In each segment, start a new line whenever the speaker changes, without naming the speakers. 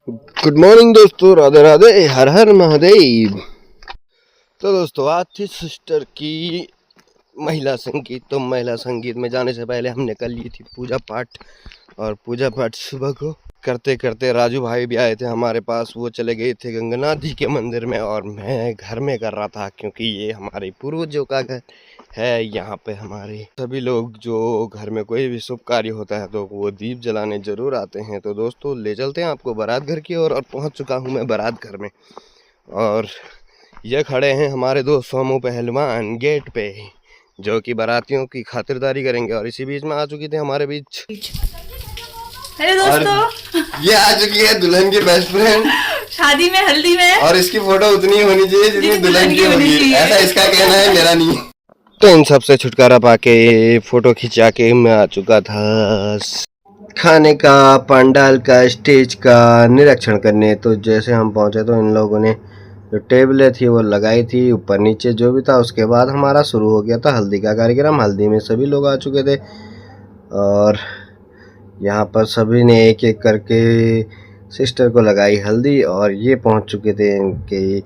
Good morning दोस्तों, राधे राधे, हर हर महादेव। तो दोस्तों, आज थी सिस्टर की महिला संगीत। तो महिला संगीत में जाने से पहले हमने कर ली थी पूजा पाठ। और पूजा पाठ सुबह को करते करते राजू भाई भी आए थे हमारे पास। वो चले गए थे गंगनाथ जी के मंदिर में और मैं घर में कर रहा था, क्योंकि ये हमारे पूर्वजों का घर है। यहाँ पे हमारे सभी लोग जो घर में कोई भी शुभ कार्य होता है तो वो दीप जलाने जरूर आते हैं। तो दोस्तों, ले चलते हैं आपको बारात घर की ओर। और पहुँच चुका हूँ मैं बारात घर में, और ये खड़े हैं हमारे दो सोमू पहलवान गेट पे, जो कि बारातियों की खातिरदारी करेंगे। और इसी बीच में आ चुकी थी हमारे बीच
हेलो दोस्तों,
ये आ चुकी है दुल्हन की बेस्ट फ्रेंड।
शादी में हल्दी में
और इसकी फोटो उतनी होनी चाहिए जितनी दुल्हन की
होनी
होगी,
चाहिए।
ऐसा इसका कहना है, मेरा नहीं। तो इन सब से छुटकारा पाके फोटो खिंचा के मैं आ चुका था खाने का, पंडाल का, स्टेज का निरीक्षण करने। तो जैसे हम पहुंचे तो इन लोगों ने जो टेबलें थी वो लगाई थी, ऊपर नीचे जो भी था। उसके बाद हमारा शुरू हो गया था हल्दी का कार्यक्रम। हल्दी में सभी लोग आ चुके थे और यहाँ पर सभी ने एक एक करके सिस्टर को लगाई हल्दी। और ये पहुँच चुके थे इनके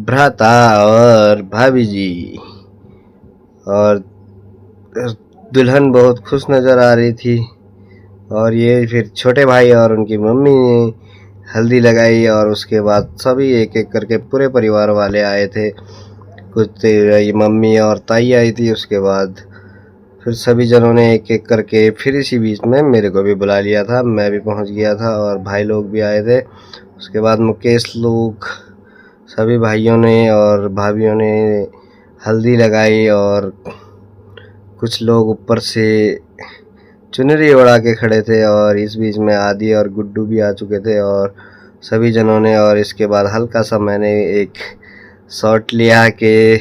भ्राता और भाभी जी। और दुल्हन बहुत खुश नज़र आ रही थी। और ये फिर छोटे भाई और उनकी मम्मी ने हल्दी लगाई। और उसके बाद सभी एक एक करके पूरे परिवार वाले आए थे। कुछ ये मम्मी और ताई आई थी। उसके बाद फिर सभी जनों ने एक एक करके, फिर इसी बीच में मेरे को भी बुला लिया था, मैं भी पहुंच गया था और भाई लोग भी आए थे। उसके बाद मुकेश लोग, सभी भाइयों ने और भाभियों ने हल्दी लगाई। और कुछ लोग ऊपर से चुनरी उड़ा के खड़े थे। और इस बीच में आदि और गुड्डू भी आ चुके थे और सभी जनों ने। और इसके बाद हल्का सा मैंने एक शॉट लिया कि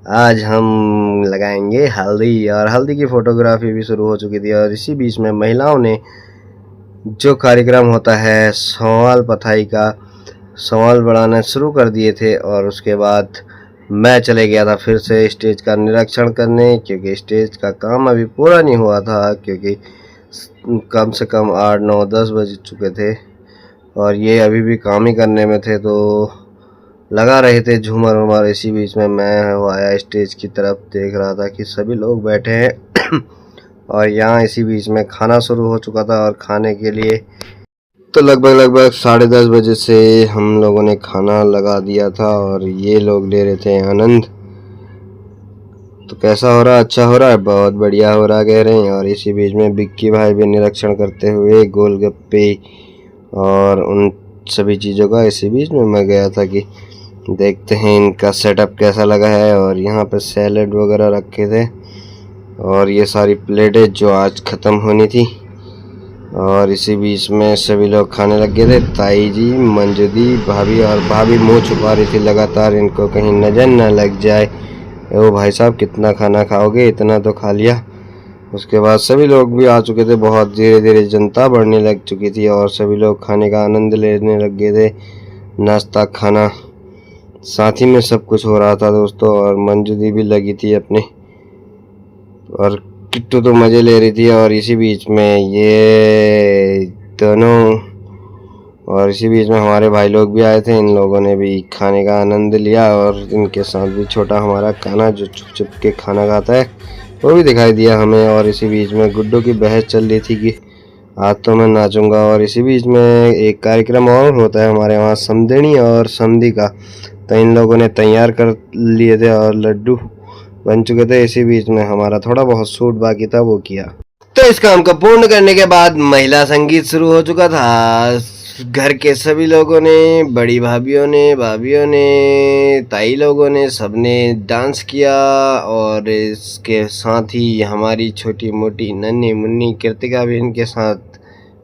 आज हम लगाएंगे हल्दी। और हल्दी की फोटोग्राफी भी शुरू हो चुकी थी। और इसी बीच में महिलाओं ने जो कार्यक्रम होता है सवाल पथाई का, सवाल बढ़ाना शुरू कर दिए थे। और उसके बाद मैं चले गया था फिर से स्टेज का निरीक्षण करने, क्योंकि स्टेज का काम अभी पूरा नहीं हुआ था, क्योंकि कम से कम 8, 9, 10 बज चुके थे और ये अभी भी काम ही करने में थे। तो लगा रहे थे झूमर वूमर। इसी बीच में मैं आया स्टेज की तरफ, देख रहा था कि सभी लोग बैठे हैं और यहाँ इसी बीच में खाना शुरू हो चुका था। और खाने के लिए तो लगभग 10:30 बजे से हम लोगों ने खाना लगा दिया था और ये लोग ले रहे थे आनंद। तो कैसा हो रहा? अच्छा हो रहा है, बहुत बढ़िया हो रहा कह रहे हैं। और इसी बीच में बिक्की भाई भी निरीक्षण करते हुए गोलगप्पे और उन सभी चीज़ों का। इसी बीच में मैं गया था कि देखते हैं इनका सेटअप कैसा लगा है। और यहाँ पे सैलेड वगैरह रखे थे और ये सारी प्लेटें जो आज ख़त्म होनी थी। और इसी बीच में सभी लोग खाने लग गए थे। ताई जी, मंजू दी, भाभी। और भाभी मुंह छुपा रही थी लगातार, इनको कहीं नज़र न लग जाए। ओ भाई साहब, कितना खाना खाओगे? इतना तो खा लिया। उसके बाद सभी लोग भी आ चुके थे। बहुत धीरे धीरे जनता बढ़ने लग चुकी थी और सभी लोग खाने का आनंद लेने लग गए थे। नाश्ता, खाना, साथ ही में सब कुछ हो रहा था दोस्तों। और मंजू दी भी लगी थी अपने, और किट्टू तो मज़े ले रही थी। और इसी बीच में ये दोनों, और इसी बीच में हमारे भाई लोग भी आए थे। इन लोगों ने भी खाने का आनंद लिया। और इनके साथ भी छोटा हमारा कान्हा जो छुप छुप के खाना खाता है, वो भी दिखाई दिया हमें। और इसी बीच में गुड्डू की बहस चल रही थी कि आज तो मैं नाचूंगा। और इसी बीच में एक कार्यक्रम और होता है हमारे वहाँ, समधिनी और समधी का। तो इन लोगों ने तैयार कर लिए थे और लड्डू बन चुके थे। इसी बीच में हमारा थोड़ा बहुत शूट बाकी था, वो किया। तो इस काम को पूर्ण करने के बाद महिला संगीत शुरू हो चुका था। घर के सभी लोगों ने, बड़ी भाभियों ने, ताई लोगों ने, सबने डांस किया। और इसके साथ ही हमारी छोटी मोटी नन्ही मुन्नी कृतिका भी इनके साथ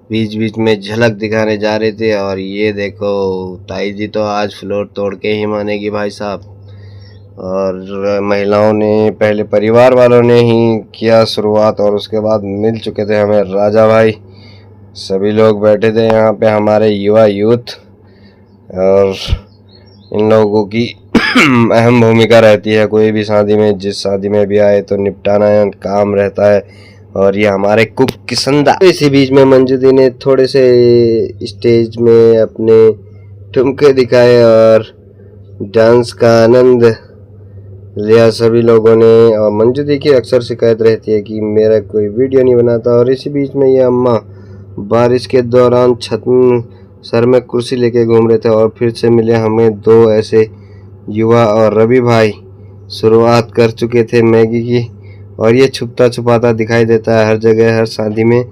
बीच बीच में झलक दिखाने जा रहे थे। और ये देखो, ताई जी तो आज फ्लोर तोड़ के ही मानेगी भाई साहब। और महिलाओं ने, पहले परिवार वालों ने ही किया शुरुआत और उसके बाद मिल चुके थे हमें राजा भाई। सभी लोग बैठे थे यहाँ पे, हमारे युवा यूथ। और इन लोगों की अहम भूमिका रहती है कोई भी शादी में। जिस शादी में भी आए तो निपटाना काम रहता है। और ये हमारे कुक किसंदा। तो इसी बीच में मंजू दी ने थोड़े से स्टेज में अपने ठुमके दिखाए और डांस का आनंद लिया सभी लोगों ने। और मंजू दी की अक्सर शिकायत रहती है कि मेरा कोई वीडियो नहीं बनाता। और इसी बीच में ये अम्मा बारिश के दौरान छत सर में कुर्सी लेके घूम रहे थे और फिर से मिले हमें दो ऐसे युवा। और रवि भाई शुरुआत कर चुके थे मैगी की और ये छुपता छुपाता दिखाई देता है हर जगह, हर शादी में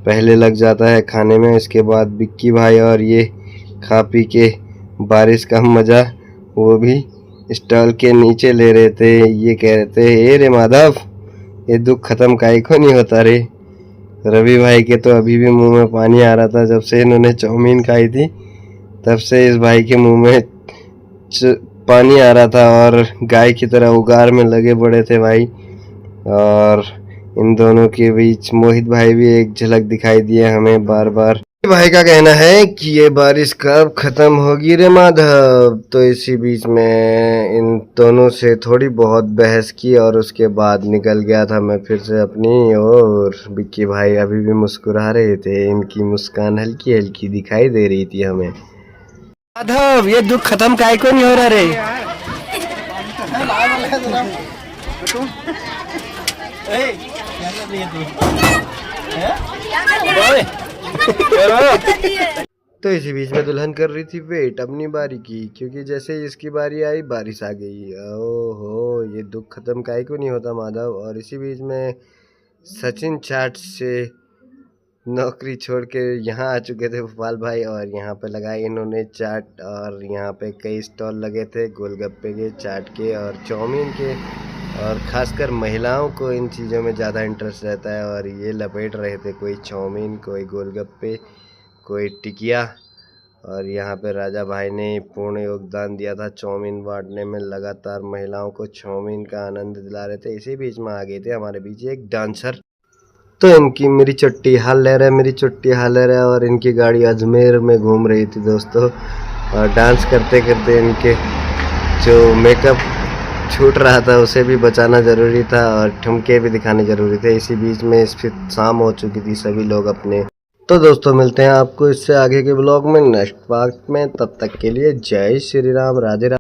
पहले लग जाता है खाने में। इसके बाद बिक्की भाई और ये खा पी के बारिश का मज़ा वो भी स्टॉल के नीचे ले रहे थे। ये कह रहे थे ए रे माधव, ये दुख खत्म काहे को नहीं होता रे। रवि भाई के तो अभी भी मुंह में पानी आ रहा था, जब से इन्होंने चाउमीन खाई थी तब से इस भाई के मुंह में पानी आ रहा था और गाय की तरह उगार में लगे पड़े थे भाई। और इन दोनों के बीच मोहित भाई भी एक झलक दिखाई दिए हमें बार बार। भाई का कहना है कि ये बारिश कब खत्म होगी रे माधव। तो इसी बीच में इन दोनों से थोड़ी बहुत बहस की और उसके बाद निकल गया था मैं फिर से अपनी ओर। बिक्की भाई अभी भी मुस्कुरा रहे थे, इनकी मुस्कान हल्की हल्की दिखाई दे रही थी हमें। माधव, ये दुख खत्म काहे को नहीं हो रहा रे। तो इसी बीच में दुल्हन कर रही थी वेट अपनी बारी की, क्योंकि जैसे ही इसकी बारी आई बारिश आ गई। ओहो, ये दुख खत्म काहे को नहीं होता माधव। और इसी बीच में सचिन चाट से नौकरी छोड़ के यहाँ आ चुके थे भोपाल भाई और यहाँ पे लगाए इन्होंने चाट। और यहाँ पे कई स्टॉल लगे थे गोलगप्पे के, चाट के और चाउमीन के। और ख़ासकर महिलाओं को इन चीज़ों में ज़्यादा इंटरेस्ट रहता है और ये लपेट रहे थे, कोई चाउमीन, कोई गोलगप्पे, कोई टिकिया। और यहाँ पे राजा भाई ने पूर्ण योगदान दिया था चाउमीन बांटने में, लगातार महिलाओं को चाउमीन का आनंद दिला रहे थे। इसी बीच में आ गए थे हमारे बीच एक डांसर। तो इनकी मेरी चुट्टी हाल ले रहा है, मेरी चुट्टी हाल ले रहा है। और इनकी गाड़ी अजमेर में घूम रही थी दोस्तों। और डांस करते करते इनके जो मेकअप छूट रहा था उसे भी बचाना ज़रूरी था और ठुमके भी दिखाने ज़रूरी थे। इसी बीच में फिर शाम हो चुकी थी, सभी लोग अपने। तो दोस्तों मिलते हैं आपको इससे आगे के ब्लॉग में नेक्स्ट पार्ट में। तब तक के लिए जय श्री राम, राधे राधे।